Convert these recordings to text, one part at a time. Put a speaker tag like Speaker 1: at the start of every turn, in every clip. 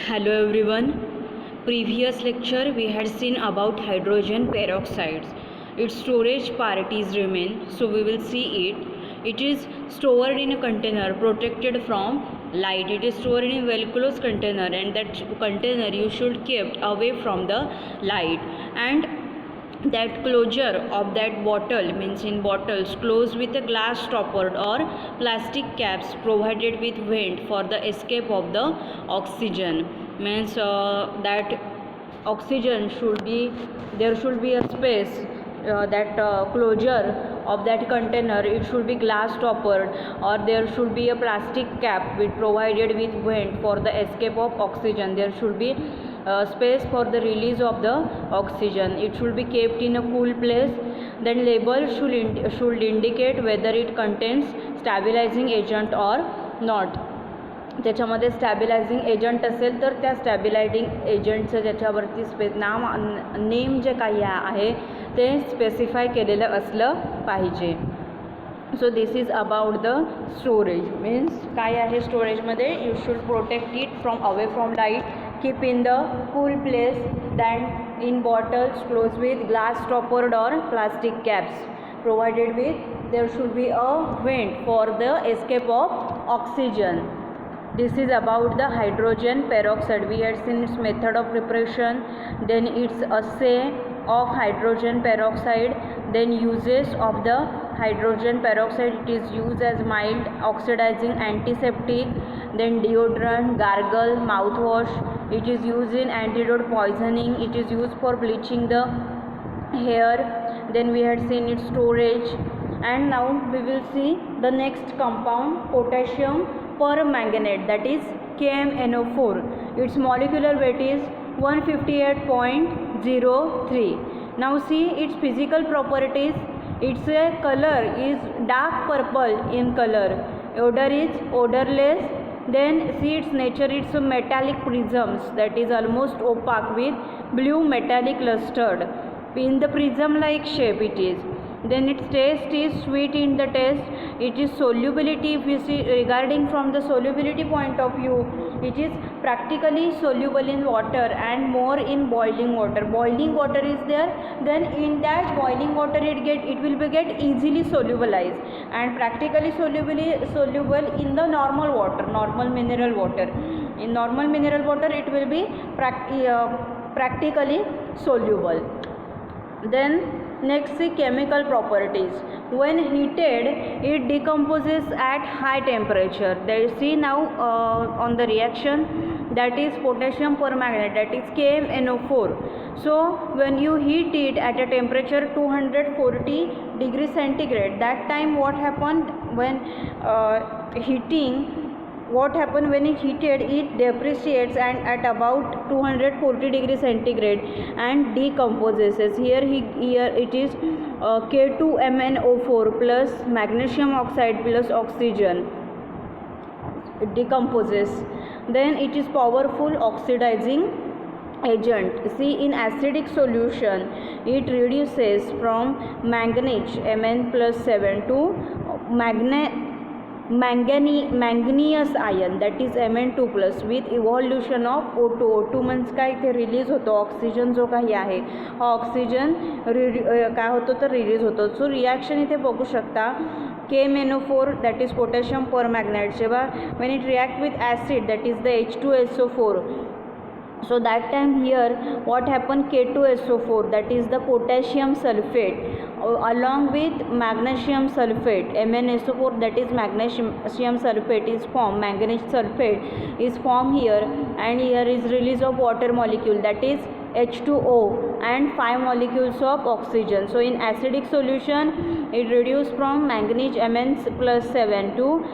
Speaker 1: Hello everyone. Previous lecture we had seen about hydrogen peroxides. Its storage properties remain, so we will see it. It is stored in a container protected from light. It is stored in a well closed container, and that container you should keep away from the light. And that closure of that bottle means in bottles closed with a glass stopper or plastic caps provided with vent for the escape of the oxygen. Means that oxygen should be, there should be a space, that closure of that container, it should be glass stoppered, or there should be a plastic cap with provided with vent for the escape of oxygen. There should be space for the release of the oxygen. It should be kept in a cool place. Then label should indicate whether it contains stabilizing agent or not. त्याच्यामध्ये स्टॅबिलायझिंग agent असेल तर त्या स्टॅबिलायझिंग एजंटचं ज्याच्यावरती name जे काही आहे ते specify केलेलं असलं पाहिजे. So this is about the storage. Means काय आहे स्टोरेजमध्ये, you should protect it from away from light, keep in the cool place, then in bottles closed with glass stoppered or plastic caps provided with, there should be a vent for the escape of oxygen. This is about the hydrogen peroxide. We had seen its method of preparation, then its assay of hydrogen peroxide, then uses of the hydrogen peroxide. It is used as mild oxidizing antiseptic, then deodorant, gargle, mouthwash. It is used in antidote poisoning. It is used for bleaching the hair. Then we had seen its storage, and now we will see the next compound, potassium permanganate, that is KMnO4. Its molecular weight is 158.03. Now see its physical properties. Its color is dark purple in color. Odor is odorless. Then see its nature, it's a metallic prisms, that is almost opaque with blue metallic lustered in the prism like shape it is. Then its taste is sweet in the taste. It is solubility, if you see regarding from the solubility point of view, it is practically soluble in water and more in boiling water. Boiling water is there, then in that boiling water it will be get easily solubilized, and practically soluble in the normal water, normal mineral water. In normal mineral water it will be practically soluble. Then next see chemical properties. When heated it decomposes at high temperature. There you see now on the reaction, that is potassium permanganate, that is KMnO4. So when you heat it at a temperature 240 degrees centigrade, that time what happened when when it heated, it depreciates and at about 240 degrees centigrade and decomposes. Here it is K2MnO4 plus magnesium oxide plus oxygen. It decomposes. Then it is powerful oxidizing agent. See in acidic solution it reduces from manganese Mn plus 7 to manganese ion, that is Mn2 plus with evolution of O2. O2 means काय, इथे release होतो oxygen जो काही आहे हा oxygen काय होतो तर रिलीज होतो. सो रिॲक्शन इथे बघू शकता. KMnO4 that is potassium permanganate, जेव्हा when it react with acid, that is the H2SO4. So that time here what happened, K2SO4, that is the potassium sulfate along with magnesium sulfate, MnSO4, that is magnesium sulfate is formed, manganese sulfate is formed here, and here is release of water molecule, that is H2O, and 5 molecules of oxygen. So in acidic solution it reduced from manganese Mn plus 7 to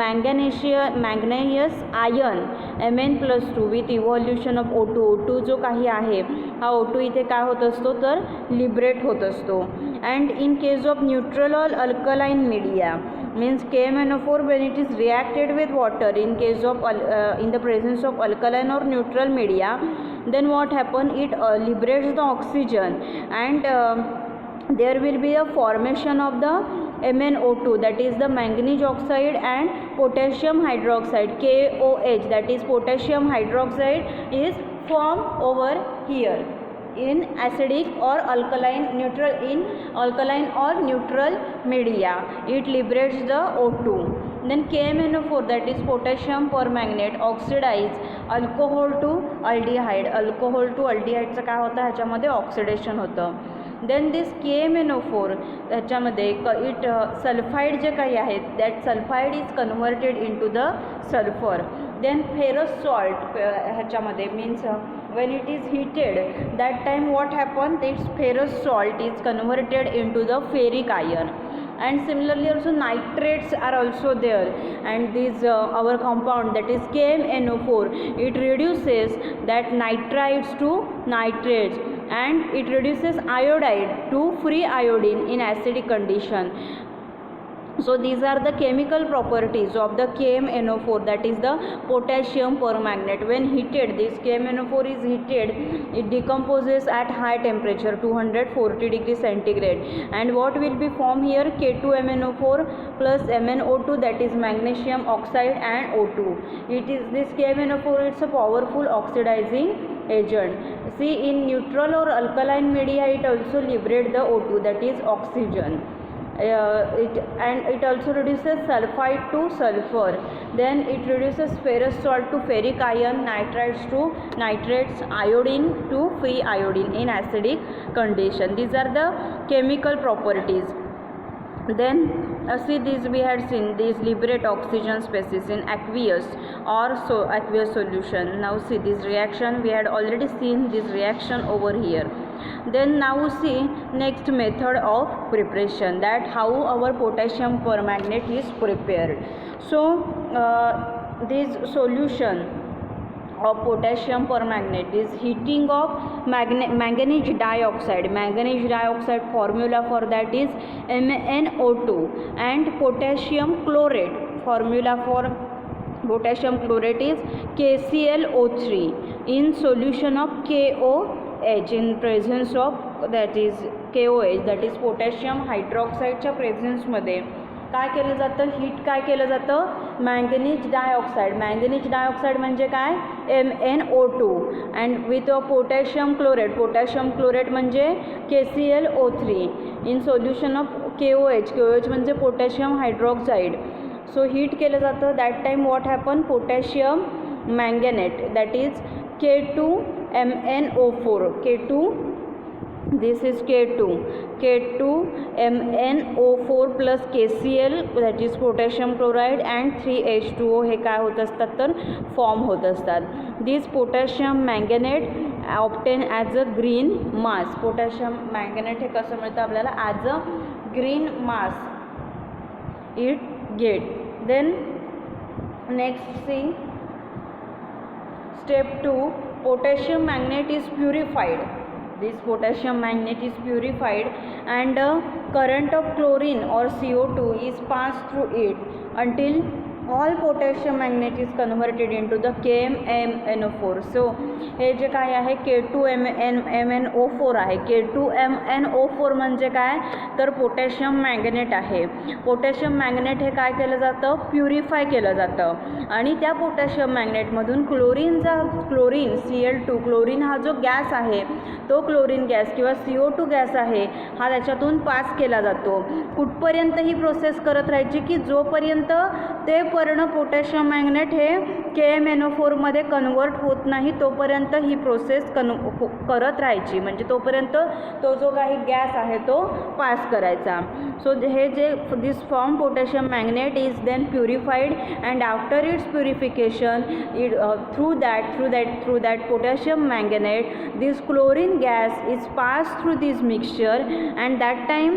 Speaker 1: manganese ion Mn plus 2 with evolution of O2. O2 जो काही आहे हा O2 इथे काय होत असतो तर liberate होत असतो. And in case of neutral or alkaline media, means KMnO4 when it is reacted with water, in case of in the presence of alkaline or neutral media, then what happen, it liberates the oxygen, and there will be a formation of the MnO2 that is the manganese oxide and potassium hydroxide KOH that is potassium hydroxide is formed over here in acidic or alkaline or neutral media. It liberates the O2. Then KMnO4 that is potassium permanganate oxidize alcohol to aldehyde. Alcohol to अल्डिहाइडचं काय होतं ह्याच्यामध्ये oxidation होतं. Then दिस KMnO4 ह्याच्यामध्ये sulphide जे काही आहेत that sulphide is converted into the sulphur. Then ferrous salt ह्याच्यामध्ये means when it is heated that time what happen, this ferrous salt is converted into the ferric ion. And similarly also nitrates are also there, and this our compound that is KMnO4 it reduces that nitrites to nitrates and it reduces iodide to free iodine in acidic condition. So these are the chemical properties of the KMnO4 that is the potassium permanganate. When heated, this KMnO4 is heated, it decomposes at high temperature 240 degrees centigrade, and what will be formed here, K2MnO4 plus MnO2 that is magnesium oxide and O2. It is this KMnO4, it's a powerful oxidizing agent. See, in neutral or alkaline media it also liberates the O2 that is oxygen. It also reduces sulfide to sulfur. Then it reduces ferrous salt to ferric ion, nitrites to nitrates, iodine to free iodine in acidic condition. These are the chemical properties. Then see, this we had seen these liberate oxygen species in aqueous or aqueous solution. Now see this reaction, we had already seen this reaction over here. Then now see next method of preparation, that how our potassium permanganate is prepared. So this solution of potassium permanganate is heating of manganese dioxide. Manganese dioxide formula for that is MnO2, and potassium chlorate formula for potassium chlorate is KClO3 in solution of KOH in presence of that is KOH that is potassium hydroxide च्या presence मध्ये काय केलं जातं, heat काय केलं जातं, manganese dioxide. Manganese dioxide म्हणजे काय, MnO2 and with potassium chlorate म्हणजे KClO3 in solution of KOH म्हणजे पोटॅशियम हायड्रॉक्साईड. सो हीट केलं जातं. That time what happen, potassium manganate that is K2MnO4 this is K2MnO4 plus KCl that is potassium chloride and 3H2O हे काय होत असतात तर form होत असतात. This potassium manganate obtain as a green mass. Potassium manganate हे कसं मिळतं आपल्याला, as a green mass it get. Then next see step 2, potassium manganate is purified. This potassium manganate is purified and current of chlorine or CO2 is passed through it until all potassium manganate is converted into the KMnO4. So हे जे काय आहे K2MnO4 आहे. K2MnO4 म्हणजे काय तर potassium मॅंगनेट आहे. Potassium manganate हे काय केलं जातं, प्युरिफाय केलं जातं आणि त्या पोटॅशियम मॅंगनेटमधून क्लोरीन Cl2 क्लोरीन हा जो गॅस आहे तो क्लोरीन गॅस किंवा CO2 गॅस आहे हा त्याच्यातून पास केला जातो. कुठपर्यंत ही प्रोसेस करत राहायची की जोपर्यंत ते पर्ण पोटॅशियम मॅंगनेट हे KMnO4 मध्ये कन्वर्ट होत नाही तोपर्यंत ही प्रोसेस करत राहायची, म्हणजे तोपर्यंत तो जो काही गॅस आहे तो पास करायचा. सो हे जे this form potassium manganate is then purified and after its purification through that potassium manganate this chlorine gas is passed through this mixture and that time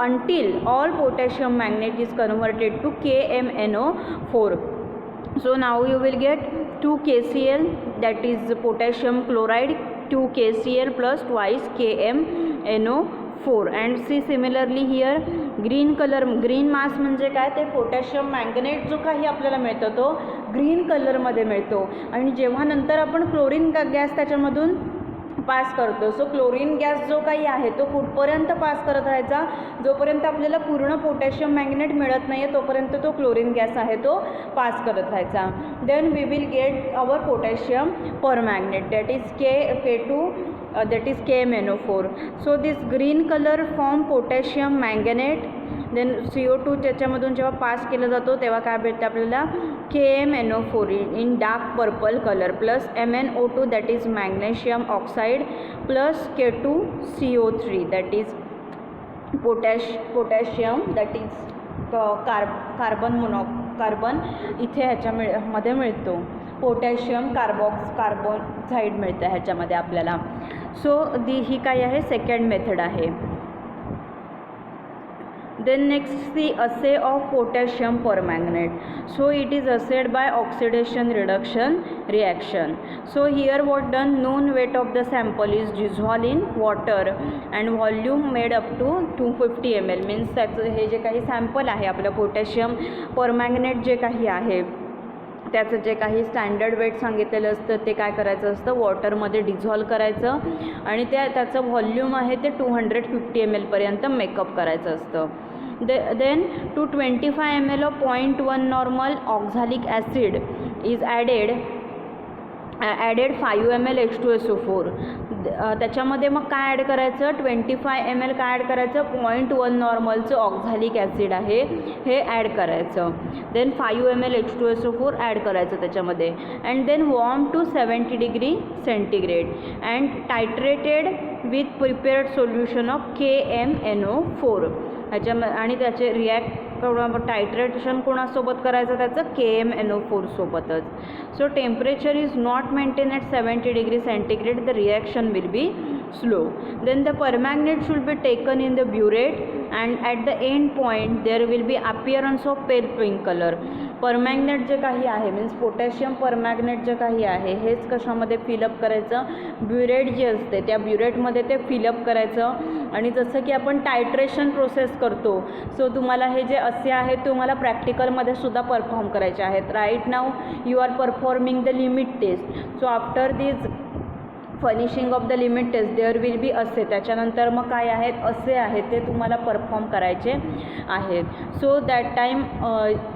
Speaker 1: until all potassium manganate is converted to KMnO4. So now you will get 2 KCl that is potassium chloride, 2 KCl plus twice KMnO4 and see similarly here green color, green mass म्हणजे काय ते potassium मॅंगनेट जो काही आपल्याला मिळतो तो green कलरमध्ये मिळतो आणि जेव्हा नंतर आपण क्लोरीन गॅस त्याच्यामधून पास करतो. सो क्लोरीन गॅस जो काही आहे तो कुठपर्यंत पास करत राहायचा, जोपर्यंत आपल्याला पूर्ण पोटॅशियम मॅग्नेट मिळत नाही आहे तोपर्यंत तो क्लोरीन गॅस आहे तो पास करत राहायचा. Then we will get our potassium permanganate that is K2 that is KMnO4. So this green color form potassium manganate. Then CO2 त्याच्यामधून जेव्हा पास केला जातो तेव्हा काय भेटतं आपल्याला KMnO4 in dark purple colour plus MnO2 that is magnesium oxide plus K2CO3 that is potassium that is carbon इथे ह्याच्यामध्ये मिळतो. पोटॅशियम कार्बोक्साईड मिळतं ह्याच्यामध्ये आपल्याला. सो ही काय आहे सेकंड मेथड आहे. Then next the assay of potassium permanganate. So it is assayed by oxidation reduction reaction. So here what done, known weight of the sample is dissolve in water and volume made up to 250 ml. Means त्याचं हे जे काही sample आहे आपलं potassium परमॅग्नेट जे काही आहे त्याचं जे काही स्टँडर्ड वेट सांगितलेलं असतं ते काय करायचं असतं, वॉटरमध्ये डिझॉल्व करायचं आणि त्याचं व्हॉल्यूम आहे ते 250 ml पर्यंत मेकअप करायचं असतं. Then to 25 ml of 0.1 normal oxalic acid is added 5 ml H2SO4. त्याच्यामध्ये मग काय ॲड करायचं, 25 ml काय ॲड करायचं, 0.1 नॉर्मलचं ऑक्झॅलिक ॲसिड आहे हे ॲड करायचं. देन 5 ml H2SO4 ॲड करायचं त्याच्यामध्ये and then warm to 70 degree centigrade and titrated with prepared solution of KMnO4 आणि त्याचे टायट्रेशन कोणासोबत करायचं त्याचं KMnO4 सोबतच. So temperature is not maintain at 70 degree centigrade, the reaction will be slow. Then the permanganate should be taken in the burette and at the end point there will be appearance of pale pink colour. Permanganate जे काही आहे means potassium परमॅग्नेट जे काही आहे हेच कशामध्ये fill up करायचं, burette जे असते त्या ब्युरेटमध्ये ते फिलअप करायचं. आणि जसं की आपण टायट्रेशन प्रोसेस करतो सो तुम्हाला हे जे असे आहे तुम्हाला प्रॅक्टिकलमध्ये सुद्धा परफॉर्म करायचे आहेत. Right now you are performing the limit test. So after this finishing of the limit test there will be assay, त्याच्यानंतर मग काय आहेत असे आहेत ते तुम्हाला परफॉर्म करायचे आहेत. So that time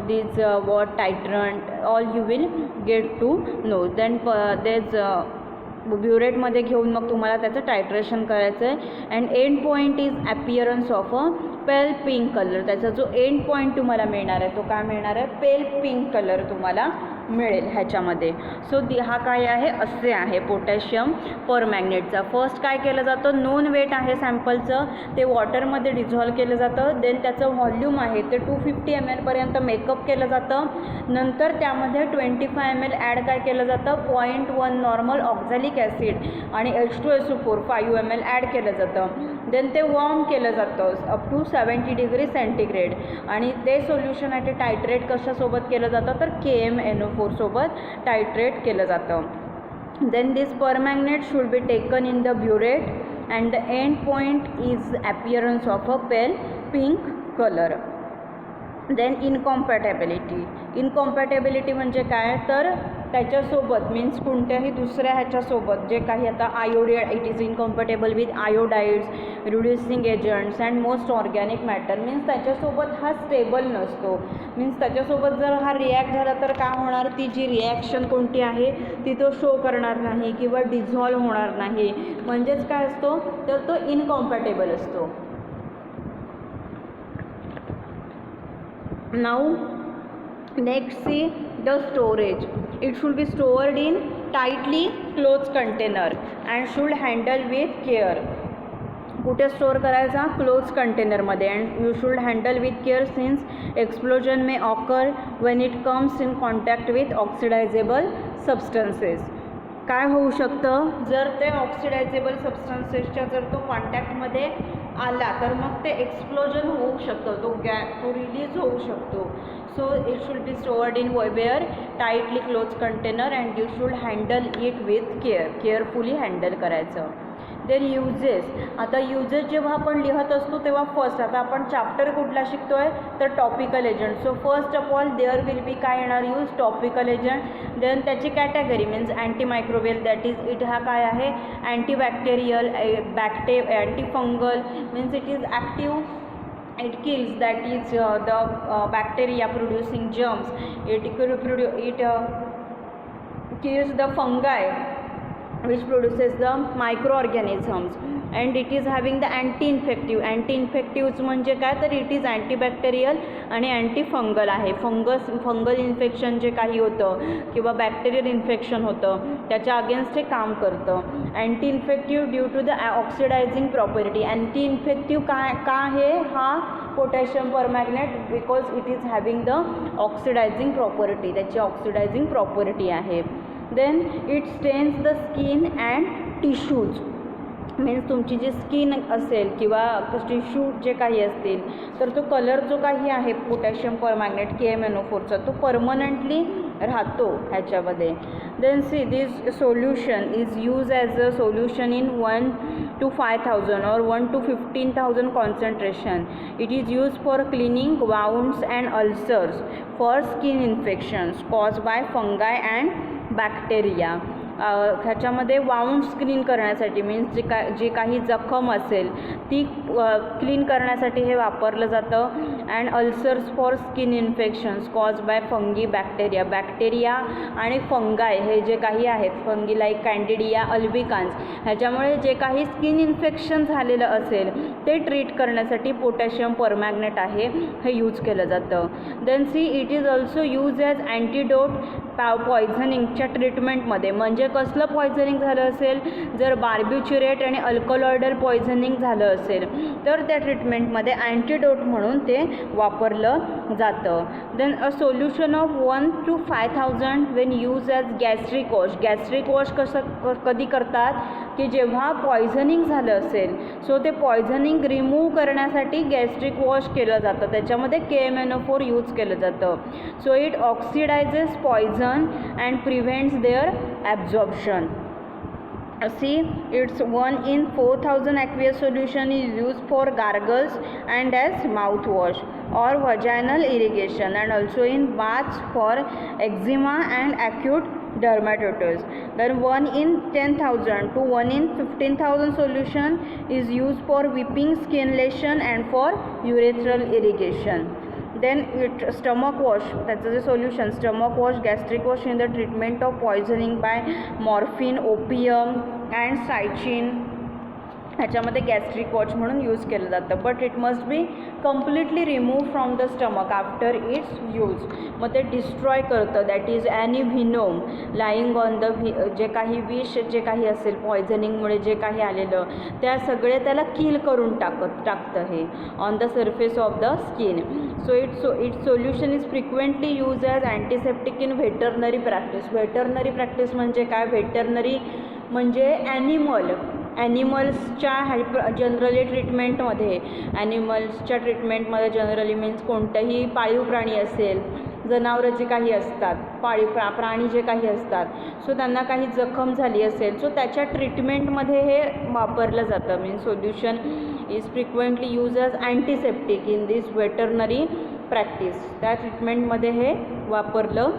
Speaker 1: this what titrant all you will get to know. Then these ब्युरेटमध्ये घेऊन मग तुम्हाला त्याचं टायट्रेशन करायचं आहे. And end point is appearance of a pale pink colour. त्याचा जो एंड पॉईंट तुम्हाला मिळणार आहे तो काय मिळणार आहे, पेल पिंक कलर तुम्हाला मिळेल ह्याच्यामध्ये. सो हा काय आहे असे आहे पोटॅशियम परमॅग्नेटचा. फर्स्ट काय केलं जातं, नोन वेट आहे सॅम्पलचं ते वॉटरमध्ये डिझॉल्व केलं जातं. देन त्याचं व्हॉल्यूम आहे ते 250 ml पर्यंत मेकअप केलं जातं. नंतर त्यामध्ये 25 ml ॲड काय केलं जातं, 0.1 नॉर्मल ऑक्झॅलिक ॲसिड आणि H2SO4 5 ml ॲड केलं जातं. देन ते वॉर्म केलं जातं अप टू 70 डिग्री सेंटीग्रेड आणि ते सोल्युशन आहे ते टायट्रेट कशासोबत केलं जातं तर KMnO4 सोबत टायट्रेट केलं जातं. Then this permanganate should be taken in the burette and the end point is appearance of a pale pink colour. Then incompatibility म्हणजे काय तर त्याच्यासोबत मीन्स कोणत्याही दुसऱ्या ह्याच्यासोबत जे काही आता iodide it is incompatible with iodides, reducing agents and most organic matter. Means त्याच्यासोबत हा स्टेबल नसतो. मीन्स त्याच्यासोबत जर हा रिॲक्ट झाला तर काय होणार, ती जी रिॲक्शन कोणती आहे ती तो शो करणार नाही किंवा डिझॉल्व होणार नाही. म्हणजेच काय असतो तर तो इनकॉम्पॅटेबल असतो. Now next see the storage. It should be stored in tightly closed container and should handle with care. कुठे स्टोअर करायचा, क्लोज कंटेनरमध्ये. And you should handle with care since explosion may occur when it comes in contact with oxidizable substances. काय होऊ शकतं जर ते ऑक्सिडायझेबल सबस्टन्सेसच्या जर तो कॉन्टॅक्टमध्ये आला तर मग ते एक्सप्लोजन होऊ शकतं, तो रिलीज होऊ शकतो. So it should be stored in where tightly closed container and you should handle it with care. Carefully handle करायचं. Then uses. आता युजेस जेव्हा आपण लिहत असतो तेव्हा फर्स्ट, आता आपण चॅप्टर कुठला शिकतो आहे तर topical agent. So first of all there will be काय येणार यूज टॉपिकल एजंट. देन त्याची category means antimicrobial, that is it हा काय आहे antibacterial, anti fungal means it is active, it kills, that is the bacteria producing germs. It kills the fungi which produces the microorganisms, and it is having the anti-infective. Anti-infectives म्हणजे काय तर it is antibacterial आणि anti fungal आहे. Fungal infection जे काही होतं किंवा bacterial infection होतं त्याच्या अगेन्स्ट हे काम करतं. Anti infective due to the oxidizing property. Anti infective का आहे हा potassium permanganate, because it is having the oxidizing property, त्याची ऑक्सिडायझिंग प्रॉपर्टी आहे. Then it stains the skin and tissues, means तुमची जी स्किन असेल किंवा टिश्यू जे काही असतील तर तो कलर जो काही आहे पोटॅशियम परमॅग्नेट KMnO4चा तो परमनंटली राहतो ह्याच्यामध्ये. Then see this solution is use as a solution in 1 to 5,000 or 1 to 15,000 concentration. It is used for cleaning wounds and ulcers, for skin infections caused by fungi and bacteria. ह्याच्यामध्ये wounds clean करण्यासाठी means जी काही जखम असेल ती clean करण्यासाठी हे वापरलं जातं. And ulcers for skin infections cause by fungi bacteria. Bacteria आणि फंगाय हे जे काही आहेत, फंगी लाईक कॅन्डिडिया अल्बिकान्स, ह्याच्यामुळे जे काही स्किन इन्फेक्शन झालेलं असेल ते ट्रीट करण्यासाठी पोटॅशियम परमॅग्नेट आहे हे यूज केलं जातं. Then see it is also use as antidote पॉयझनिंगच्या ट्रीटमेंटमध्ये. म्हणजे कसलं पॉयझनिंग झालं असेल, जर बार्बिच्युरेट आणि अल्कलॉइडल पॉयझनिंग झालं असेल तर त्या ट्रीटमेंटमध्ये अँटीडोट म्हणून ते वापरलं जातं. Then a solution of 1 to 5,000 when use as gastric wash. Gastric wash कधी करतात की जेव्हा पॉयझनिंग झालं असेल सो ते पॉयझनिंग रिमूव्ह करण्यासाठी गॅस्ट्रिक वॉश केलं जातं, त्याच्यामध्ये KMnO4 यूज केलं जातं. So it oxidizes poison and prevents their absorption. See, its 1 in 4,000 aqueous solution is used for gargles and as mouthwash or vaginal irrigation, and also in baths for eczema and acute dermatitis. Then 1 in 10,000 to 1 in 15,000 solution is used for weeping, skin lesion and for urethral irrigation. Then it stomach wash, that's the solution. Stomach wash, gastric wash in the treatment of poisoning by morphine, opium and strychnine. ह्याच्यामध्ये gastric wash म्हणून use केलं जातं. But it must be completely remove from the stomach after its use. मग ते destroy करतं, that is any venom lying on the जे काही विष जे काही असेल पॉयझनिंगमुळे जे काही आलेलं त्या सगळे त्याला किल करून टाकतं हे on the surface of the skin. So it solution is frequently use as antiseptic in veterinary practice. Veterinary practice म्हणजे काय, व्हेटरनरी म्हणजे ॲनिमल्सच्या जनरली ट्रीटमेंटमध्ये, ॲनिमल्सच्या ट्रीटमेंटमध्ये जनरली मीन्स कोणतंही पाळीव प्राणी असेल, जनावरं जे काही असतात, पाळीव प्राणी जे काही असतात, सो त्यांना काही जखम झाली असेल सो त्याच्या ट्रीटमेंटमध्ये हे वापरलं जातं. Means solution is frequently use as antiseptic in this veterinary practice. त्या ट्रीटमेंटमध्ये हे वापरलं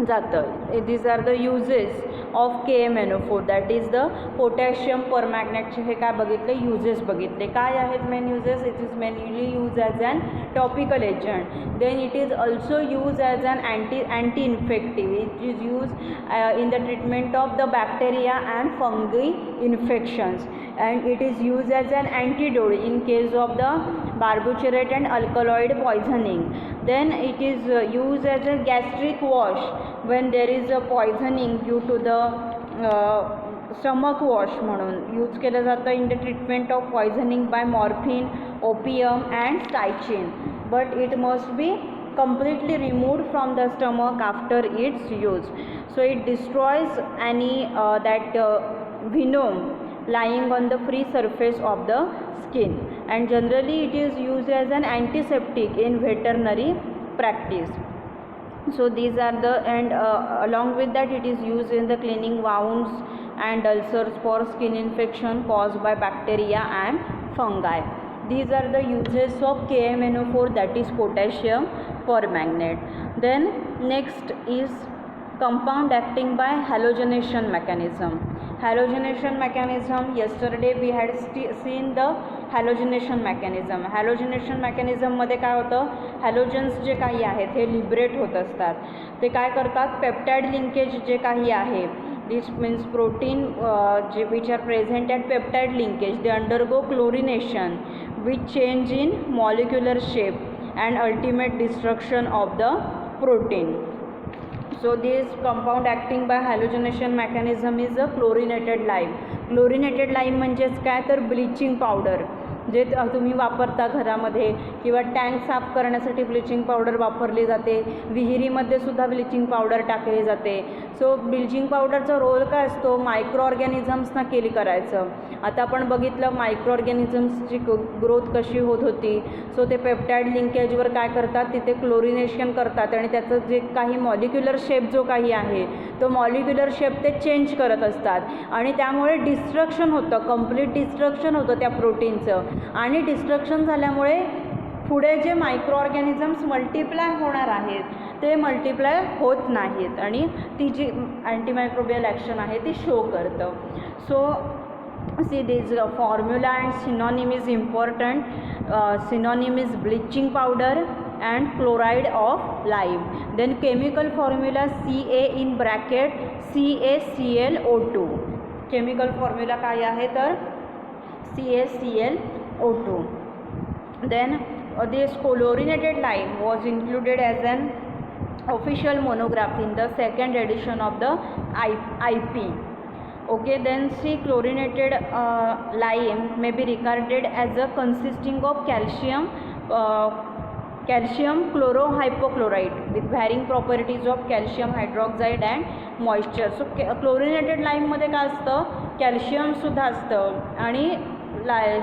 Speaker 1: जातं. These are the uses of KMnO4, that is the potassium परमॅग्नेटचे हे काय बघितले यूजेस बघितले. काय आहेत main uses, it is mainly use as an topical agent. Then it is also use as an anti infective. It is use in the treatment of the bacteria and fungi infections, and it is used as an antidote in case of the barbiturate and alkaloid poisoning. Then it is used as a gastric wash when there is a poisoning due to the stomach wash म्हणून use केलं जातं in the treatment of poisoning by morphine, opium and strychnine. But it must be completely removed from the stomach after its use. So it destroys any that venom lying on the free surface of the skin, and generally it is used as an antiseptic in veterinary practice. So these are the, and along with that it is used in the cleaning wounds and ulcers for skin infection caused by bacteria and fungi. These are the uses of KMNO4, that is potassium permanganate. Then next is compound acting by halogenation mechanism. Halogenation mechanism, yesterday we had seen the halogenation mechanism. Halogenation मेकॅनिझममध्ये काय होतं, halogens जे काही आहेत हे liberate होत असतात. ते काय करतात, पेप्टाइड लिंकेज जे काही आहे, दिस मीन्स प्रोटीन जे which are present at peptide linkage, they undergo chlorination which change in molecular shape and ultimate destruction of the protein. So this compound acting by halogenation mechanism is a chlorinated lime. Chlorinated lime म्हणजेच काय तर bleaching powder जे तुम्ही वापरता घरामध्ये किंवा tank साफ करण्यासाठी ब्लिचिंग पावडर वापरली जाते, विहिरीमध्ये सुद्धा ब्लिचिंग पावडर टाकली जाते. सो ब्लिचिंग पावडरचा रोल काय असतो, मायक्रो ऑर्गॅनिझम्सना किल करायचं. आता आपण बघितलं मायक्रो ऑर्गॅनिझम्सची ग्रोथ कशी होत होती. सो ते पेप्टाइड लिंकेजवर काय करतात, तिथे क्लोरिनेशन करतात आणि त्याचं जे काही मॉलिक्युलर शेप जो काही आहे तो मॉलिक्युलर शेप ते चेंज करत असतात आणि त्यामुळे डिस्ट्रक्शन होतं, कंप्लीट डिस्ट्रक्शन होतं त्या प्रोटीनचं. आणि डिस्ट्रक्शन झाल्यामुळे पुढे जे मायक्रो ऑर्गॅनिझम्स मल्टिप्लाय होणार आहेत ते मल्टिप्लाय होत नाहीत आणि ती जी अँटीमायक्रोबियल ॲक्शन आहे ती शो करतं. So see this formula and synonym is important. Synonym is bleaching powder and chloride of lime. Then chemical formula Ca in bracket CaClO2. chemical formula काय आहे तर CaClO2. Then this chlorinated lime was included as an official monograph in the second edition of the IP. Okay, then see chlorinated lime may be regarded as a consisting of calcium chlorohypochlorite with varying properties of calcium hydroxide and moisture. So chlorinated lime मध्ये काय असतं, calcium सुद्धा असतं आणि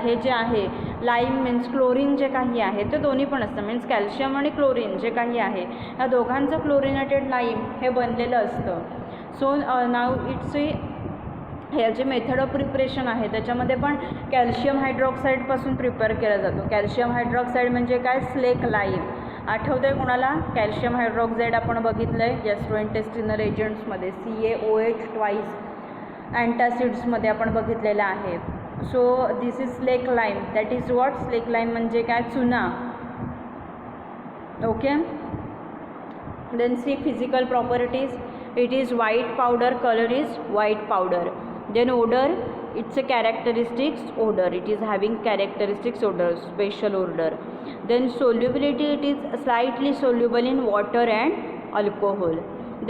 Speaker 1: हे जे आहे lime means chlorine जे काही आहे ते दोन्ही पण असतं. मीन्स कॅल्शियम आणि क्लोरीन जे काही आहे ह्या दोघांचं क्लोरिनेटेड लाईम हे बनलेलं असतं. सो नाव इट्स हे जे मेथड ऑफ प्रिपरेशन आहे त्याच्यामध्ये पण कॅल्शियम हायड्रॉक्साईडपासून प्रिपेअर केला जातो. कॅल्शियम हायड्रॉक्साईड म्हणजे काय, स्लेक लाईम. आठवतं आहे कोणाला, कॅल्शियम हायड्रॉक्साईड आपण बघितलं आहे गॅस्ट्रोइंटेस्टिनल एजंट्समध्ये, CaOH2 अँटासिड्समध्ये आपण बघितलेलं आहे. So this is slake lime, that is what, slake lime म्हणजे काय, चुना. Okay, then see physical properties. It is white powder, color is white powder. Then odor, it's a characteristics odor, it is having characteristics odor, special odor. Then solubility, it is slightly soluble in water and alcohol.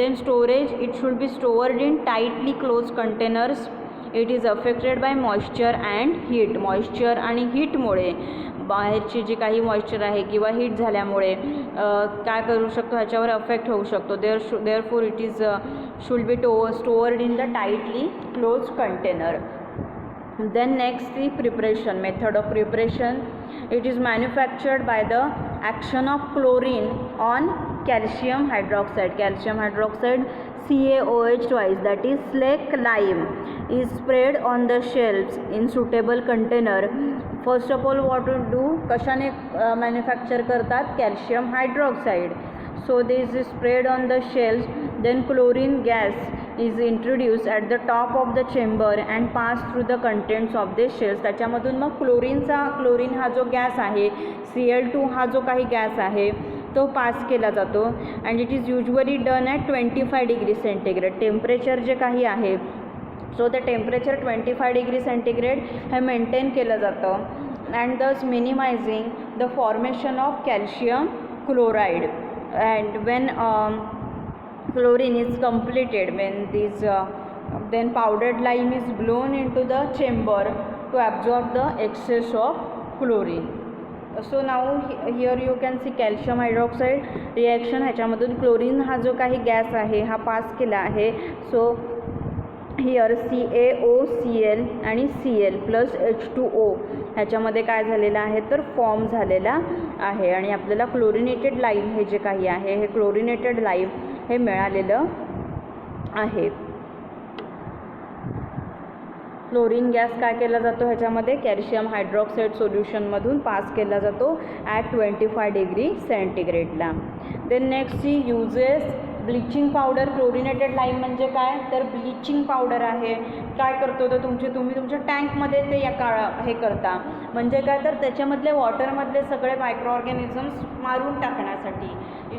Speaker 1: Then storage, it should be stored in tightly closed containers. It is affected by moisture and heat. Moisture आणि हीटमुळे, बाहेरची जी काही moisture आहे किंवा heat झाल्यामुळे काय करू शकतो, ह्याच्यावर अफेक्ट होऊ शकतो. Therefore it is should be stored in the tightly close container. Then next the preparation, method of preparation. It is manufactured by the action of chlorine on calcium hydroxide. Calcium hydroxide CaOH2, that is slake lime, is sprayed on the shelves in suitable container. First of all what to do, कशाने manufacture करतात, calcium hydroxide. So this is sprayed on the shells. Then chlorine gas is introduced at the top of the chamber and pass through the contents of the shells. त्याच्यामधून मग chlorine हा जो gas आहे, Cl2 हा जो काही gas आहे तो पास केला जातो. And it is usually done at 25 degree centigrade. Temperature जे काही आहे, सो ते टेम्परेचर 25 डिग्री सेंटीग्रेड हे मेंटेन केलं जातं. And thus minimizing the formation of calcium chloride. And when chlorine is completed, when this then powdered lime is blown into the chamber to absorb the excess of chlorine. So now here you can see calcium hydroxide reaction. ह्याच्यामधून chlorine हा जो काही gas आहे हा pass केला आहे. So here CaOCl आणि Cl plus H2O ह्याच्यामध्ये काय झालेलं आहे तर फॉर्म झालेला आहे आणि आपल्याला क्लोरिनेटेड लाईम हे जे काही आहे हे क्लोरिनेटेड लाईम हे मिळालेलं आहे. क्लोरीन गॅस काय केला जातो ह्याच्यामध्ये कॅल्शियम हायड्रॉक्साईड सोल्युशनमधून पास केला जातो ॲट 25 डिग्री सेंटीग्रेडला. Then next see uses bleaching powder. Chlorinated lime म्हणजे काय तर ब्लिचिंग पावडर आहे. काय करतो तर तुम्ही तुमच्या टँकमध्ये ते या हे करता म्हणजे काय तर त्याच्यामधले वॉटरमधले सगळे मायक्रो ऑर्गॅनिझम्स मारून टाकण्यासाठी.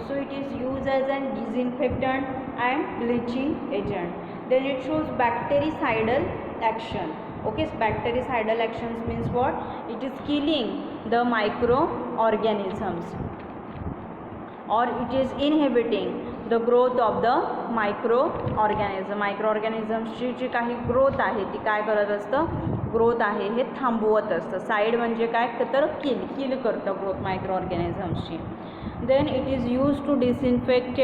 Speaker 1: So it is use as an disinfectant and bleaching agent. Then it shows bactericidal action. Okay, bactericidal actions means what? It is killing the microorganisms or it is inhibiting the growth of the microorganism. Microorganismची जी काही growth आहे ती काय करत असतं growth आहे हे थांबवत असतं. साईड म्हणजे काय तर किल करतं growth मायक्रोऑर्गॅनिझम्सची. Then it is used to disinfect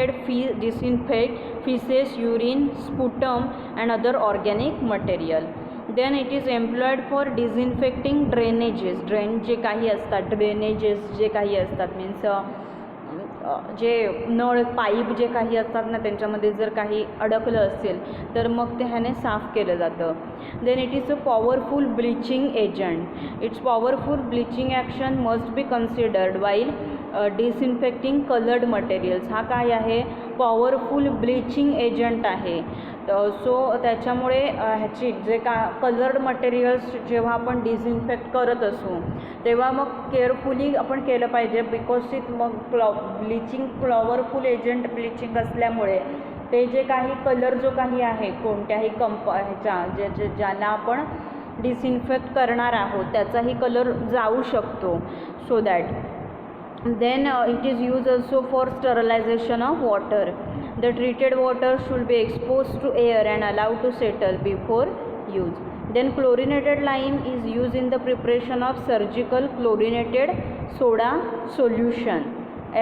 Speaker 1: feces, urine, sputum and other organic material. Then it is employed for disinfecting drainages. Drain जे काही असतात ड्रेनेजेस जे काही असतात मीन्स जे नळ पाईप जे काही असतात ना त्यांच्यामध्ये जर काही अडकलं असेल तर मग ते ह्याने साफ केलं जातं. Then it is a powerful bleaching agent. Its powerful bleaching action must be considered while disinfecting coloured materials. हा काय आहे पॉवरफुल ब्लिचिंग एजंट आहे. सो त्याच्यामुळे ह्याची जे का कलर्ड मटेरियल्स जेव्हा आपण डिसइन्फेक्ट करत असू तेव्हा मग केअरफुली आपण केलं पाहिजे बिकॉज इट मग ब्लिचिंग पॉवरफुल एजंट ब्लिचिंग असल्यामुळे ते जे काही कलर जो काही आहे कोणत्याही ज्यांना आपण डिसइन्फेक्ट करणार आहोत त्याचाही कलर जाऊ शकतो. So that then it is used also for sterilization of water. The treated water should be exposed to air and allowed to settle before use. Then chlorinated lime is used in the preparation of surgical chlorinated soda solution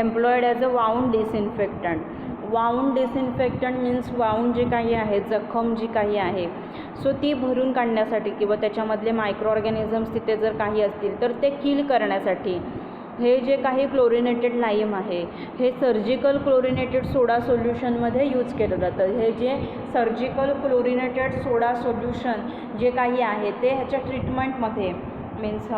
Speaker 1: employed as a wound disinfectant. Wound disinfectant means wound जे काही आहे जखम जी काही आहे so ती भरून काढण्यासाठी किंवा त्याच्यामधले मायक्रो ऑर्गॅनिझम्स तिथे जर काही असतील तर ते किल करण्यासाठी हे जे काही क्लोरिनेटेड लाईम आहे हे सर्जिकल क्लोरिनेटेड सोडा सोल्युशनमध्ये यूज केलं जातं. हे जे सर्जिकल क्लोरिनेटेड सोडा सोल्युशन जे काही आहे ते ह्याच्या ट्रीटमेंटमध्ये मीन्स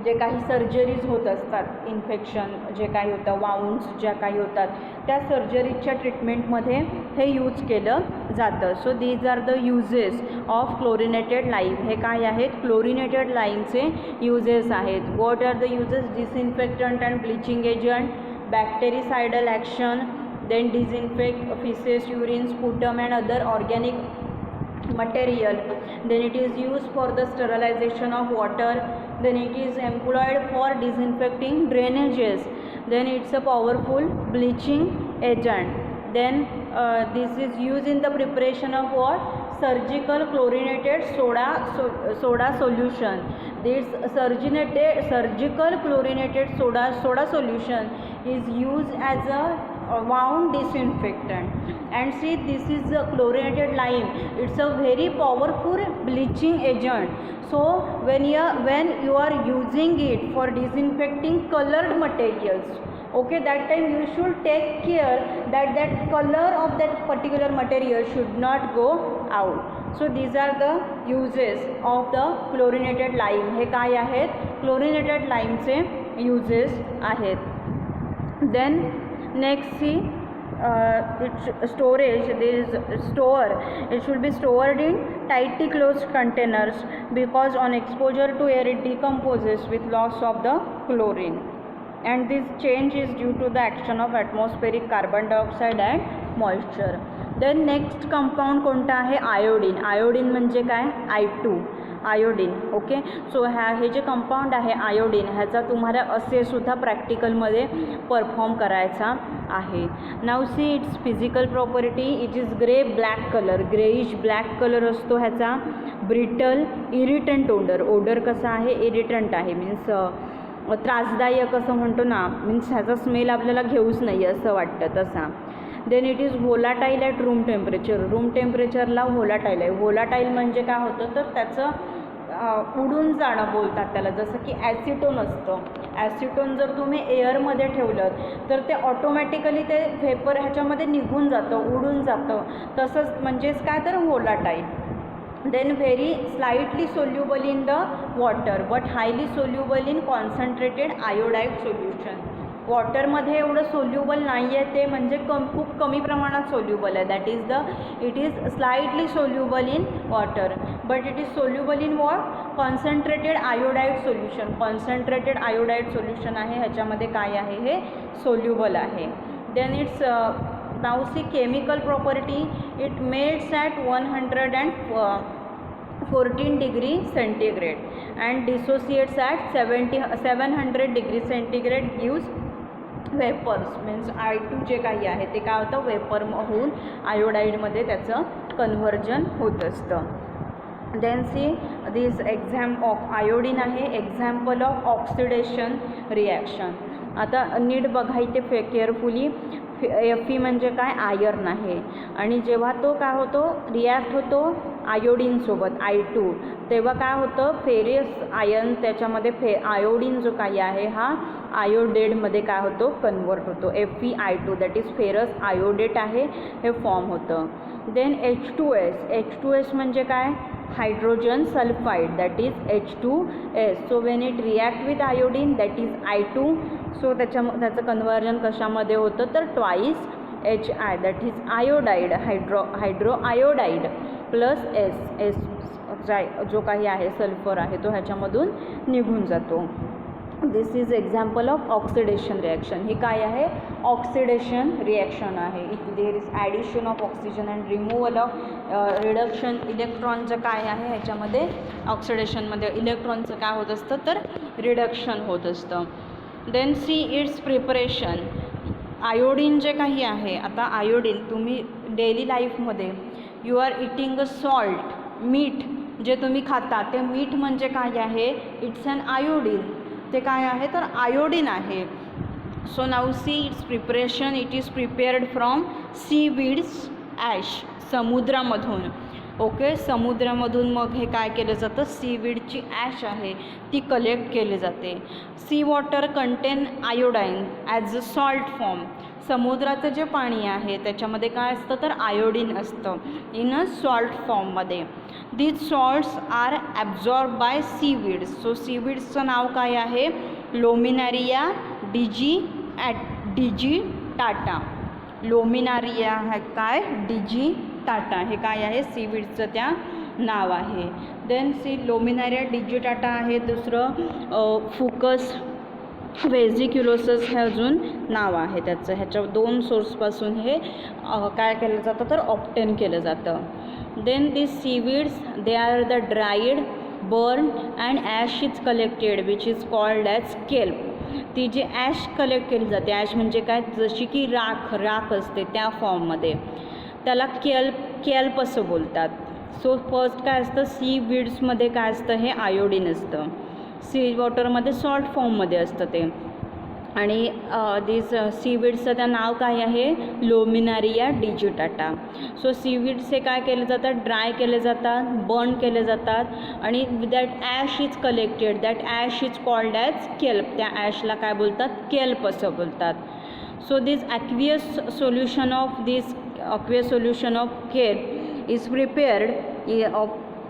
Speaker 1: जे काही सर्जरीज होत असतात इन्फेक्शन जे काही होतं वाउंड्स ज्या काही होतात त्या सर्जरीच्या ट्रीटमेंटमध्ये हे यूज केलं जातं. So these are the uses of chlorinated lime. हे काय आहेत क्लोरिनेटेड लाईमचे युजेस आहेत. What are the uses disinfectant and bleaching agent, bactericidal action, then disinfect faeces, urine, sputum and other organic material. Then it is used for the sterilization of water. Then it is employed for disinfecting drainages. Then it's a powerful bleaching agent. Then this is used in the preparation of what? Surgical chlorinated soda solution. This surgical chlorinated soda solution is used as a wound disinfectant. And see, this is a chlorinated lime. It's a very powerful bleaching agent. So when you are using it for disinfecting colored materials, okay, that time you should take care that color of that particular material should not go out. So these are the uses of the chlorinated lime. हे काय आहेत chlorinated lime चे uses आहेत. Then next see its storage. There is it should be stored in tightly closed containers because on exposure to air it decomposes with loss of the chlorine, and this change is due to the action of atmospheric carbon dioxide and moisture. Then next compound कोणता आहे iodine. Iodine म्हणजे काय I2 iodine. Okay, so हे जे compound आहे iodine ह्याचा तुम्हाला असे सुद्धा प्रॅक्टिकलमध्ये परफॉर्म करायचा आहे. Now see its physical property. It is grey black colour, greyish black colour असतो ह्याचा. ब्रिटल, इरिटंट ओडर कसा आहे इरिटंट आहे मीन्स त्रासदायक असं म्हणतो ना मीन्स ह्याचा स्मेल आपल्याला घेऊच नाही असं वाटतं तसा. Then it is volatile at room temperature. Room टेम्परेचरला व्होलाटाईल आहे. व्होलाटाईल म्हणजे काय होतं तर त्याचं उडून जाणं बोलतात त्याला, जसं की ॲसिटोन असतं. ॲसिटोन जर तुम्ही एअरमध्ये ठेवलं तर ते ऑटोमॅटिकली ते व्हेपर ह्याच्यामध्ये निघून जातं, उडून जातं. तसंच म्हणजेच काय तर volatile. then very slightly soluble in the water but highly soluble in concentrated iodide solution. वॉटरमध्ये एवढं सोल्युबल नाही आहे ते, म्हणजे खूप कमी प्रमाणात सोल्युबल आहे. That is it is slightly soluble in water but it is soluble in what concentrated iodide solution. Concentrated iodide solution आहे, ह्याच्यामध्ये काय आहे हे सोल्युबल आहे. Then it's now see chemical property, it melts at 114 degree centigrade and dissociates at 700 degree centigrade, gives vapors means I2 जे काही आहे ते काय होतं वेपर होऊन आयोडाईडमध्ये त्याचं कन्व्हर्जन होत असतं. Then see this of iodine आहे एक्झाम्पल ऑफ ऑक्सिडेशन रिॲक्शन. आता नीट बघा इथे केअरफुली. Fe म्हणजे काय आयर्न आहे आणि जेव्हा तो काय होतो रिॲक्ट होतो आयोडीनसोबत I2 तेव्हा काय होतं फेरस आयर्न त्याच्यामध्ये आयोडीन जो काही आहे हा आयोडेटमध्ये काय होतो कन्वर्ट होतो. FeI2 that is ferrous iodate आहे हे फॉर्म होतं. देन H2S म्हणजे काय hydrogen sulphide that is H2S. So when it react with iodine that is I2. सो त्याचं कन्वर्जन कशामध्ये होतं तर twice HI that is iodide hydro iodide plus S जो काही आहे सल्फर आहे तो ह्याच्यामधून निघून जातो. This is example of oxidation reaction. ही काय आहे ऑक्सिडेशन रिॲक्शन आहे. There is addition of oxygen and removal of reduction इलेक्ट्रॉनचं काय आहे ह्याच्यामध्ये ऑक्सिडेशनमध्ये इलेक्ट्रॉनचं काय होत असतं तर रिडक्शन होत असतं. Then see it's preparation. Iodine जे काही आहे आता आयोडीन तुम्ही डेली लाईफमध्ये you are eating a salt मीठ जे तुम्ही खाता ते मीठ म्हणजे काय आहे इट्स अन आयोडीन. ते काय आहे तर आयोडीन आहे. So now see it's preparation. It is prepared from seaweeds ash समुद्रामधून. ओके समुद्रामधून मग हे काय केलं जातं सीवीडची ॲश आहे ती कलेक्ट केली जाते. Sea water contain iodine as a salt form. समुद्राचं जे पाणी आहे त्याच्यामध्ये काय असतं तर आयोडीन असतं इन अ सॉल्ट फॉर्ममध्ये. These salts are absorb by seaweeds. So सीवीड्सचं नाव काय आहे लोमिनारिया डिजिटाटा. लोमिनारिया हा काय डिजिटाटा हे काय आहे सीवीड्सचं त्या नाव आहे. देन सी लोमिनारिया डिजिटाटा आहे. दुसरं फुकस व्हेजिक्युलोसस हे अजून नाव आहे त्याचं. ह्याच्या 2 सोर्सपासून हे काय केलं जातं तर ऑप्टेन केलं जातं. Then this seaweeds they are the dried burn and ash is collected which is called as kelp. ती जी ॲश कलेक्ट केली जाते ॲश म्हणजे काय जशी की राख असते त्या फॉर्ममध्ये त्याला केल्प असं बोलतात. सो फर्स्ट काय असतं सीवीड्समध्ये काय असतं हे आयोडीन असतं. सी वॉटरमध्ये सॉल्ट फॉर्ममध्ये असतं ते. आणि दिस सीवीड्सचं त्या नाव काय आहे लोमिनारिया डिजिटाटा. सो सीवीड्स हे काय केले जातात ड्राय केले जातात बर्न केले जातात आणि that ash is collected that ash is called as kelp. त्या ॲशला काय बोलतात केल्प असं बोलतात. So this aqueous solution of kelp is prepared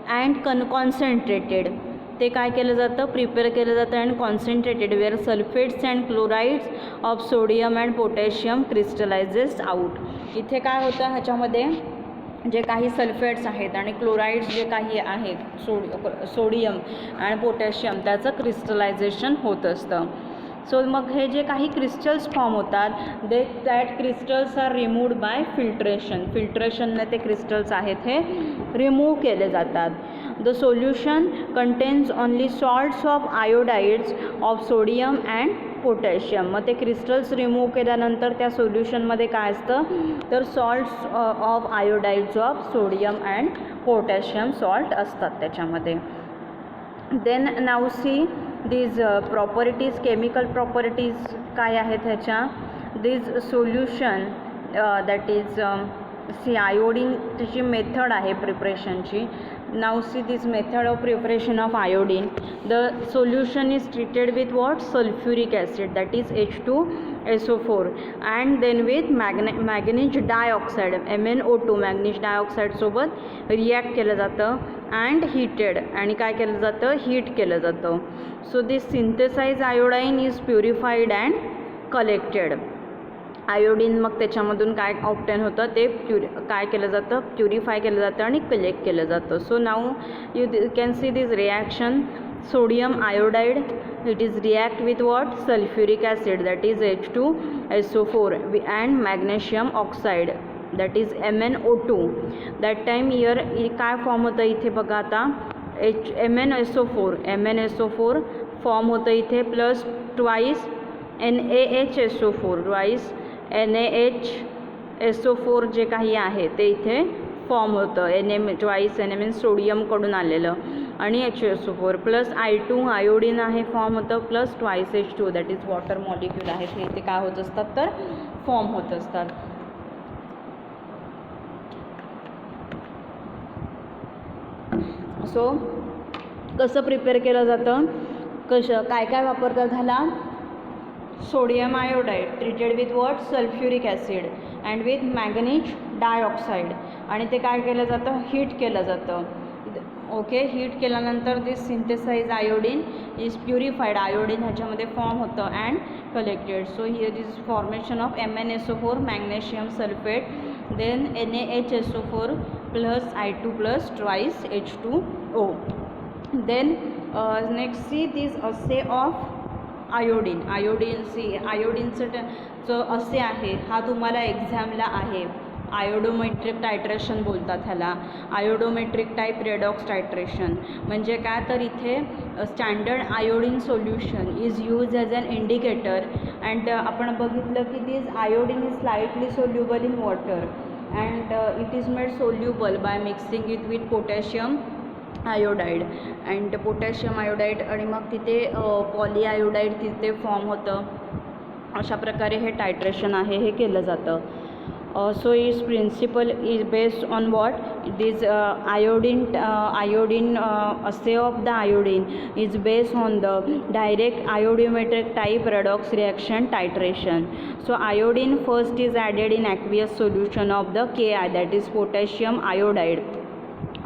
Speaker 1: and concentrated. ते काय केलं जातं प्रिपेअर केलं जातं and concentrated where sulphates and chlorides of sodium and potassium crystallizes out. इथे काय होतं ह्याच्यामध्ये जे काही सल्फेट्स आहेत आणि क्लोराइड्स जे काही आहेत सोडियम आणि पोटॅशियम त्याचं क्रिस्टलायझेशन होत असतं. सो मग हे जे काही क्रिस्टल्स फॉर्म होतात that crystals are removed by फिल्ट्रेशनने ते क्रिस्टल्स आहेत हे रिमूव्ह केले जातात. The solution contains only salts of iodides of sodium and potassium. मग ते क्रिस्टल्स रिमूव्ह केल्यानंतर त्या सोल्युशनमध्ये काय असतं तर salts of iodides of sodium and potassium salt असतात त्याच्यामध्ये. Then now see these properties chemical properties काय आहेत ह्याच्या. this solution that is see iodine त्याची मेथड आहे प्रिपरेशनची. Now see this method of preparation of iodine. The solution is treated with what? Sulphuric acid, that is H2SO4 and then with manganese dioxide MnO2 manganese डायऑक्साईडसोबत react केलं जातं and heated, आणि काय केलं जातं? हीट केलं जातं. So this synthesize iodine is purified and collected. Iodine मग त्याच्यामधून काय ऑप्टेन होतं ते काय केलं जातं? प्युरिफाय केलं जातं आणि कलेक्ट केलं जातं. So now you can see this reaction. Sodium iodide, it is react with what? Sulphuric acid, that is H2SO4 and magnesium oxide, that is MnO2. That time year काय फॉर्म होतं इथे बघा आता? MnSO4 फॉर्म होतं इथे plus twice NaHSO4, twice NaHSO4 जे काही आहे ते इथे फॉर्म होतं. ट्वाईस NA मीन्स सोडियमकडून आलेलं, आणि HSO4 प्लस I2 आयोडीन आहे फॉर्म होतं, plus twice H2 that is water molecule आहे, ते इथे काय होत असतात तर फॉर्म होत असतात. सो कसं प्रिपेअर केलं जातं? काय काय वापरतात ह्याला? Sodium iodide treated with what? Sulphuric acid and with manganese dioxide, आणि ते काय केलं जातं? हीट केलं जातं. ओके, हीट केल्यानंतर this synthesize iodine is purified. Iodine ह्याच्यामध्ये फॉर्म होतं and collected. So here is formation of MnSO4 magnesium sulphate, then NaHSO4 plus I2 plus twice H2O. Then next see this assay of iodine. आयोडीनचं असे आहे, हा तुम्हाला एक्झामला आहे. आयोडोमेट्रिक टायट्रेशन बोलतात ह्याला. आयोडोमेट्रिक type redox टायट्रेशन म्हणजे काय? तर इथे standard iodine solution is use as an indicator and आपण बघितलं की this iodine is slightly soluble in water and it is made soluble by mixing it with potassium iodide and potassium iodide, आणि मग तिथे पॉलीआयोडाईड तिथे फॉर्म होतं. अशा प्रकारे हे टायट्रेशन आहे हे केलं जातं. So is principle is based on what? This iodine assay of the iodine is based on the direct iodometric type redox reaction titration. So iodine first is added in aqueous solution of the Ki, that is potassium iodide,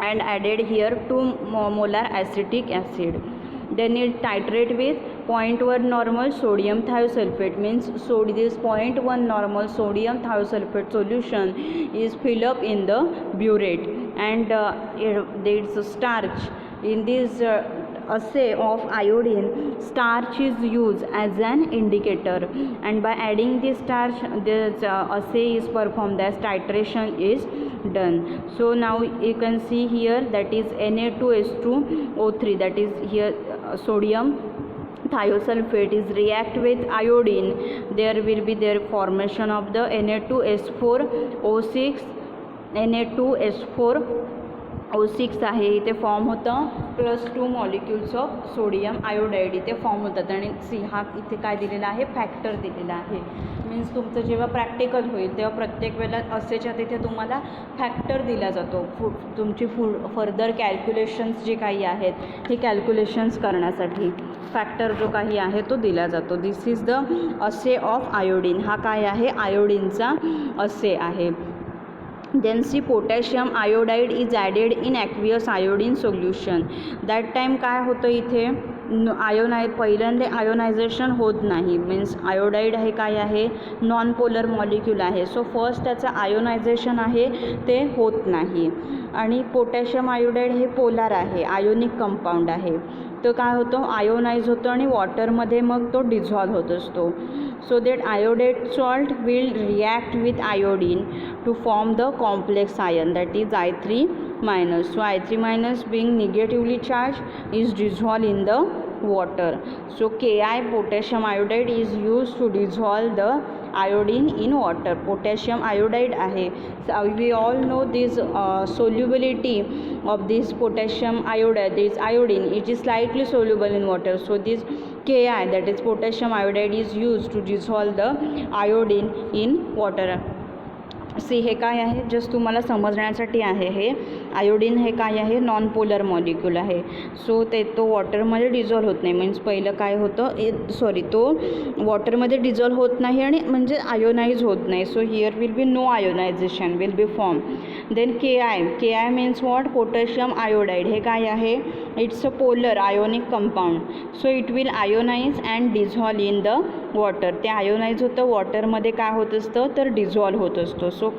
Speaker 1: and added here 2 molar acetic acid. Then it titrate with 0.1 normal sodium thiosulfate, means this 0.1 normal sodium thiosulfate solution is fill up in the burette, and there is starch in this assay of iodine. Starch is used as an indicator, and by adding this starch this assay is performed, as titration is done. So now you can see here that is Na2H2O3, that is here sodium thiosulfate is react with iodine. There will be their formation of the Na2S4O6 Na2S4O6 आहे इथे form होतं, plus 2 molecules of sodium iodide इथे form होतात. आणि C हा इथे काय दिलेला आहे? फॅक्टर दिलेला आहे. मीन्स तुमचं जेव्हा प्रॅक्टिकल होईल तेव्हा प्रत्येक वेळेला असेच्या तिथे तुम्हाला फॅक्टर दिला जातो तुमची फर्दर कॅल्क्युलेशन्स जे काही आहेत हे कॅल्क्युलेशन्स करण्यासाठी फॅक्टर जो काही आहे तो दिला जातो. दिस इज द असे ऑफ आयोडीन. हा काय आहे? आयोडीनचा असे आहे. Then see potassium iodide is added in aqueous iodine solution. That time काय होतं इथे? पहिल्यांदा आयोनायझेशन होत नाही. मीन्स आयोडाईड हे काय आहे? नॉन पोलर मॉलिक्यूल आहे. सो फर्स्ट त्याचं आयोनायझेशन आहे ते होत नाही. आणि पोटॅशियम आयोडाईड हे पोलार आहे, आयोनिक कंपाऊंड आहे. तो काय होतो? आयोनाइज होतो आणि वॉटरमध्ये मग तो डिझॉल्व होत असतो. So that iodate salt will react with iodine to form the complex ion, that is I3-. So I3- being negatively charged is dissolved in the water. So Ki, potassium iodide, is used to dissolve the iodine in water. Potassium iodide आहे. So we all know this solubility of this potassium iodide, this iodine, it is slightly soluble in water. So this Ki, that is potassium iodide, is used to dissolve the iodine in water. See हे काय आहे, just तुम्हाला समजण्यासाठी आहे. हे iodine हे काय आहे, नॉन पोलर मॉलिक्यूल आहे. सो तो वॉटरमध्ये डिझॉल्व्ह होत नाही. मीन्स पहिलं काय होतं तो वॉटरमध्ये डिझॉल्व्ह होत नाही आणि म्हणजे आयोनाइज होत नाही. So here will be no ionization will be form. Then K I means what, potassium iodide. हे काय आहे, its a polar ionic compound. So it will ionize and dissolve in the water. ते ionize होतं, वॉटरमध्ये काय होत असतं तर डिझॉल्व्ह होत असतो. So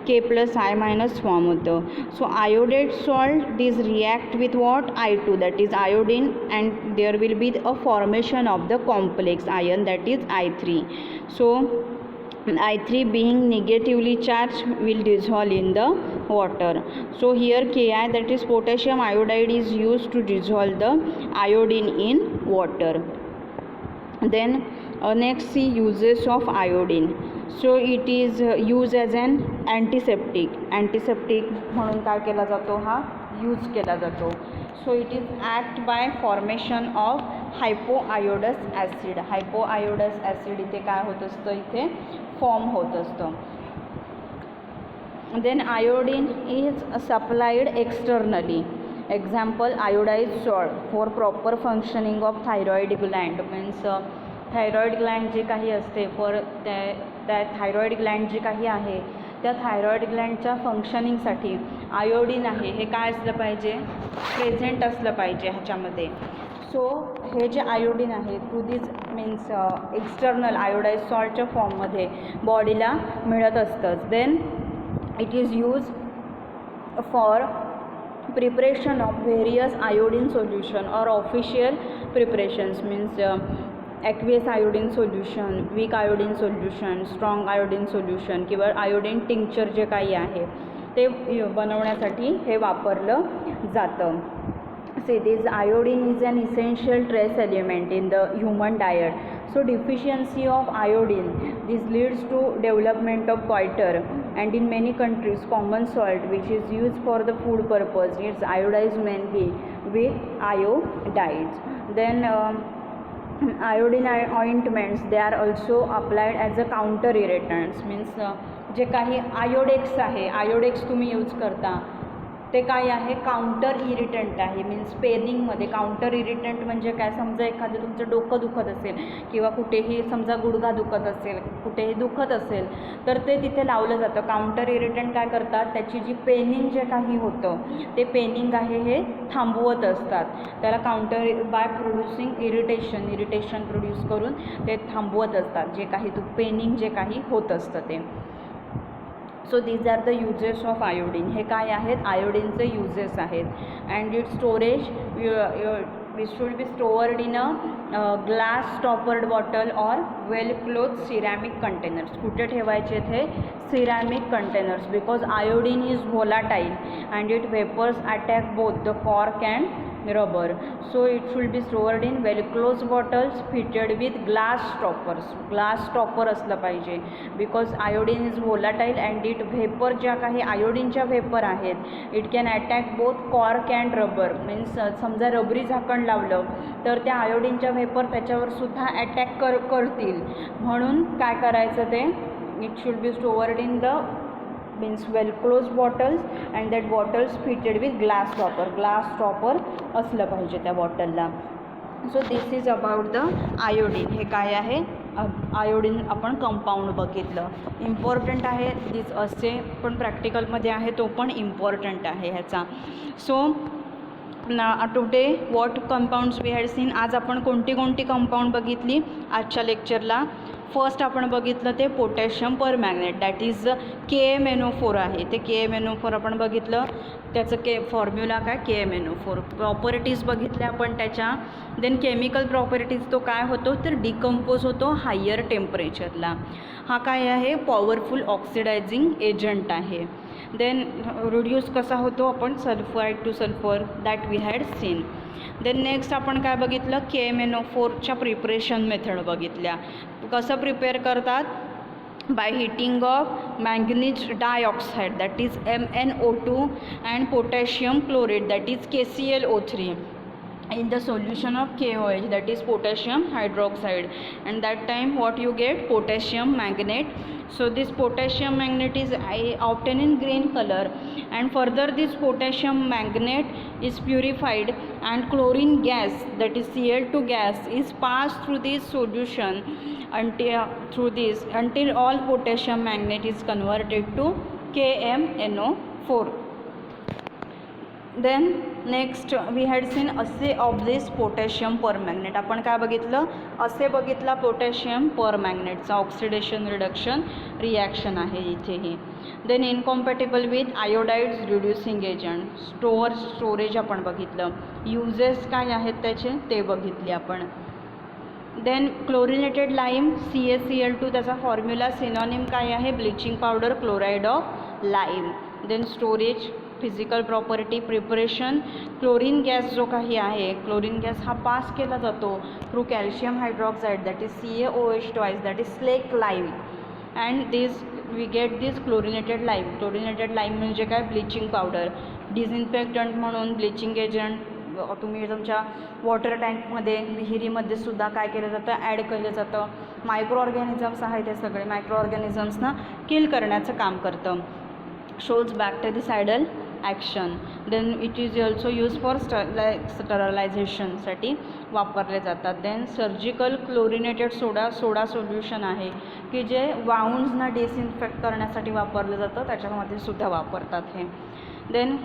Speaker 1: K plus I minus form होतं. So iodate salt this react with what, I2 that is iodine and there will be a formation of the complex ion that is I3. So I3 being negatively charged will dissolve in the water. So here Ki, that is potassium iodide, is used to dissolve the iodine in water. Then next see uses of iodine. So it is used as an antiseptic म्हणून काय केला जातो, हा use केला जातो. So it is act by formation of hypoiodous acid इथे काय होत असतं, इथे फॉर्म होत असतं. Then iodine is supplied externally. Example iodized salt for proper functioning of thyroid gland. Means thyroid gland जे काही असते फॉर त्या थायरॉइड ग्लँड जे काही आहे त्या थायरॉइड ग्लँडच्या फंक्शनिंगसाठी आयोडीन आहे हे काय असलं पाहिजे, प्रेझेंट असलं पाहिजे ह्याच्यामध्ये. सो हे जे आयोडीन आहे through this means external iodized सॉल्टच्या फॉर्ममध्ये बॉडीला मिळत असतंच. Then it is use for preparation of various iodine solution or official preparations. Means aqueous iodine solution, weak iodine solution, strong iodine solution किंवा आयोडीन टिंक्चर जे काही आहे ते बनवण्यासाठी हे वापरलं जातं. Say this iodine is an essential trace element in the human diet. So deficiency of iodine, this leads to development of goiter, and in many countries common salt which is used for the food purpose is iodized mainly with iodides. Then iodine ointments, they are also applied as a counter irritants. Means जे काही आयोडेक्स आहे, आयोडेक्स तुम्ही use करता ते काय आहे, counter इरिटंट आहे. Means पेनिंगमध्ये counter इरिटंट म्हणजे काय, समजा एखादं तुमचं डोकं दुखत असेल किंवा कुठेही समजा गुडघा दुखत असेल, कुठेही दुखत असेल तर ते तिथे लावलं जातं. काउंटर इरिटंट काय करतात, त्याची जी पेनिंग जे काही होतं ते पेनिंग आहे हे थांबवत असतात. त्याला counter by producing irritation produce करून ते थांबवत असतात जे काही पेनिंग जे काही होत असतं ते. So these are the uses of iodine. हे काय आहेत, आयोडीनचे युजेस आहेत. And it storage it should be stored in a glass stoppered bottle or well close ceramic containers. कुठे ठेवायचे हे ceramic containers, because iodine is volatile and it vapours attack both the cork and rubber. So it should be stored in well closed bottles fitted with glass stoppers. Glass stopper असलं पाहिजे, because iodine is volatile and it vapor ज्या काही आयोडीनच्या vapour आहेत it can attack both cork and rubber. Means समजा रबरी झाकण लावलं तर त्या आयोडीनच्या व्हेपर त्याच्यावर सुद्धा अटॅक करतील. म्हणून काय करायचं ते, it should be stored in the means well closed bottles and that bottles fitted with glass stopper असलं पाहिजे त्या बॉटलला. So this is about the iodine. हे काय आहे, आयोडीन आपण कंपाऊंड बघितलं, इम्पॉर्टंट आहे. दिस असे पण प्रॅक्टिकलमध्ये आहे, तो पण इम्पॉर्टंट आहे ह्याचा. So today what compounds we had seen. आज आपण कोणती कोणती कंपाऊंड बघितली आजच्या लेक्चरला. फर्स्ट आपण बघितलं ते potassium permanganate, that is KMnO4 आहे. ते KMnO4 आपण बघितलं, त्याचं फॉर्म्युला काय, KMnO4. प्रॉपर्टीज बघितल्या आपण त्याच्या. देन केमिकल प्रॉपर्टीज तो काय होतो तर डिकम्पोज होतो हायर टेम्परेचरला. हा काय आहे, पॉवरफुल ऑक्सिडायझिंग एजंट आहे. देन रिड्यूस कसा होतो आपण, sulphide to sulphur, that we had seen. Then next आपण काय बघितलं, KMnO4च्या प्रिपरेशन मेथड बघितल्या. कसं प्रिपेअर करतात, by heating of manganese dioxide that is MnO2 and potassium chlorate that is KClO3. in the solution of KOH, that is potassium hydroxide, and that time what you get, potassium magnate. So this potassium magnate is obtained in green color, and further this potassium magnate is purified and chlorine gas, that is Cl2 gas, is passed through this solution until all potassium magnate is converted to KMNO4. Then next we had seen assay of this potassium permanganate. आपण काय बघितलं, assay बघितला potassium परमॅग्नेटचा oxidation reduction reaction आहे इथेही. Then incompatible with iodides reducing agent. Storage आपण बघितलं. Uses काय आहेत त्याचे ते बघितले आपण. देन क्लोरिनेटेड लाईम CaCl2, त्याचा फॉर्म्युला सिनॉनिम काय आहे, bleaching powder chloride of lime. Then storage, physical property, preparation. Chlorine gas जो काही आहे, क्लोरीन गॅस हा पास केला जातो through calcium hydroxide, that is CaOH twice, that is slake lime, and this we get this chlorinated lime. Chlorinated lime म्हणजे काय, bleaching powder. Disinfectant म्हणून bleaching agent तुम्ही तुमच्या वॉटर टँकमध्ये, विहिरीमध्ये सुद्धा काय केलं जातं, ॲड केलं जातं. मायक्रो ऑर्गॅनिझम्स आहेत, ते सगळे मायक्रो ऑर्गॅनिझम्सना किल करण्याचं काम करतं. Shows bactericidal action. Then it is also use for स्टरलायझेशनसाठी वापरले जातात. Then surgical chlorinated soda solution आहे की जे वाऊंड्सना डिसइन्फेक्ट करण्यासाठी वापरलं जातं, त्याच्यामध्ये सुद्धा वापरतात हे. देन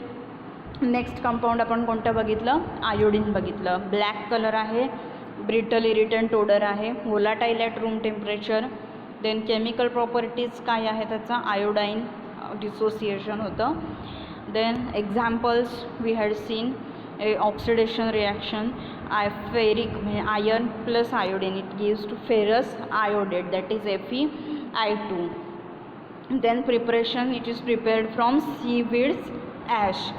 Speaker 1: नेक्स्ट कंपाऊंड आपण कोणतं बघितलं, आयोडीन बघितलं. ब्लॅक कलर आहे, ब्रिटल इरिटंट ओडर आहे, volatile at room temperature. Then chemical properties काय आहे त्याचा, आयोडाईन डिसोसिएशन होतं. Then examples we had seen oxidation reaction, ferric म्हणजे iron plus iodine, it gives to ferrous iodate, that is FeI2. Then preparation, it is prepared from seaweeds ash.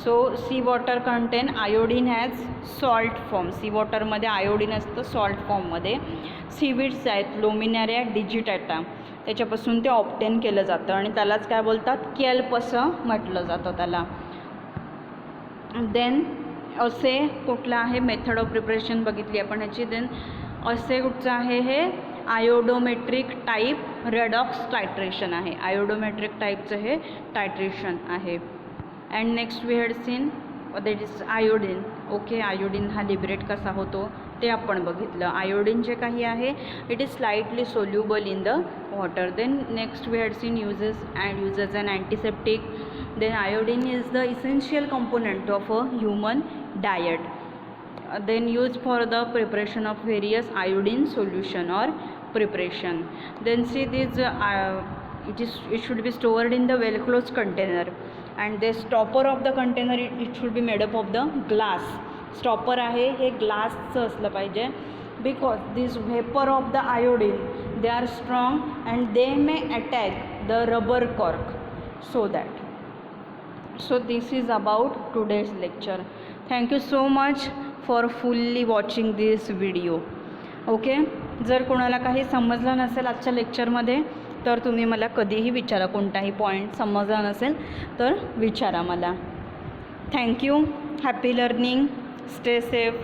Speaker 1: So sea water contain iodine as salt form. Sea वॉटरमध्ये iodine असतं salt फॉर्ममध्ये. Seaweeds आहेत, laminaria डिजिटॅटा, त्याच्यापासून ते obtain केलं जातं आणि त्यालाच काय बोलतात, केल्प असं म्हटलं जातं त्याला. देन असे कुठलं आहे, मेथड ऑफ प्रिपरेशन बघितली आपण ह्याची. देन असे कुठचं आहे, हे आयोडोमेट्रिक टाईप रेडॉक्स टायट्रेशन आहे. आयोडोमेट्रिक टाईपचं हे टायट्रेशन आहे. And next we had seen that is iodine. Okay, iodine हा लिबरेट कसा होतो ते आपण बघितलं. आयोडीन जे काही आहे, it is slightly soluble in the water. Then next we had seen uses and antiseptic. Then iodine is the essential component of a human diet. Then used for the preparation of various iodine solution or preparation. Then see this it should be stored in the well closed container, and the stopper of the container it should be made up of the glass. Stopper आहे हे ग्लासचं असलं पाहिजे, because this vapor of the iodine, they are strong and they may attack the rubber cork. So this is about today's lecture. Thank you so much for fully watching this video. Okay, जर कोणाला काही समजलं नसेल आजच्या लेक्चरमध्ये तर तुम्ही मला कधीही विचारा, कोणताही पॉईंट समजला नसेल तर विचारा मला. Thank you. Happy learning. Stay safe.